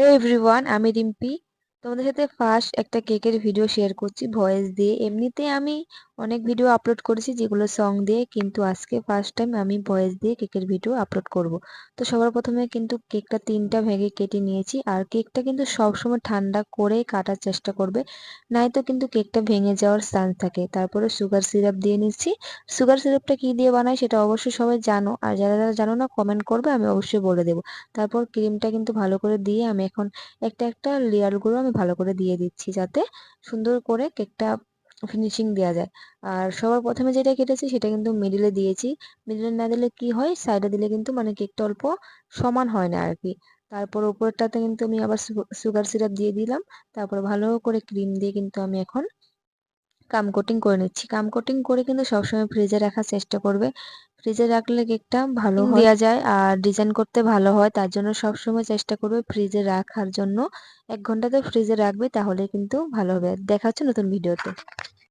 Everyone, আমি রিম্পি। তোমাদের সাথে ফার্স্ট একটা কেকের ভিডিও শেয়ার করছি ভয়েস দিয়ে। এমনিতে আমি অনেক ভিডিও আপলোড করেছি যেগুলো সং দিয়ে, কিন্তু আজকে ফার্স্ট টাইম আমি ভয়েস দিয়ে কেকের ভিডিও আপলোড করব। তো সবার প্রথমে কিন্তু কেকটা 3টা ভেঙে কেটে নিয়েছি, আর কেকটা কিন্তু সবসময় ঠান্ডা করেই কাটার চেষ্টা করবে, নয়তো কিন্তু কেকটা ভেঙে যাওয়ার চান্স থাকে। তারপরে সুগার সিরাপ দিয়ে নিচ্ছি। সুগার সিরাপটা কি দিয়ে বানাই সেটা অবশ্যই সবাই জানো, আর যারা যারা জানো না কমেন্ট করবে, আমি অবশ্যই বলে দেবো। তারপর ক্রিমটা কিন্তু ভালো করে দিয়ে আমি এখন একটা একটা লেয়ার গুলো আমি ভালো করে দিয়ে দিচ্ছি, যাতে সুন্দর করে কেকটা ফিনিশিং দেওয়া যায়। আর সবার প্রথমে যেটা কেটেছি সেটা কিন্তু মিডিলে দিয়েছি। মিডিলে না দিলে কি হয়, সাইডে দিলে কিন্তু মানে কেকটা অল্প সমান হয় না আর কি। তারপর উপরটাতে কিন্তু আমি আবার সুগার সিরাপ দিয়ে দিলাম। তারপর ভালো করে ক্রিম দিয়ে কিন্তু আমি এখন কাম কোটিং করে নিচ্ছি। কাম কোটিং করে কিন্তু সবসময় ফ্রিজে রাখার চেষ্টা করবে। ফ্রিজে রাখলে কেকটা ভালো হয়, দেওয়া যায় আর ডিজাইন করতে ভালো হয়। তার জন্য সবসময় চেষ্টা করবে ফ্রিজে রাখার জন্য। 1 ঘন্টা তো ফ্রিজে রাখবে, তাহলে কিন্তু ভালো হবে। দেখা হচ্ছে নতুন ভিডিওতে।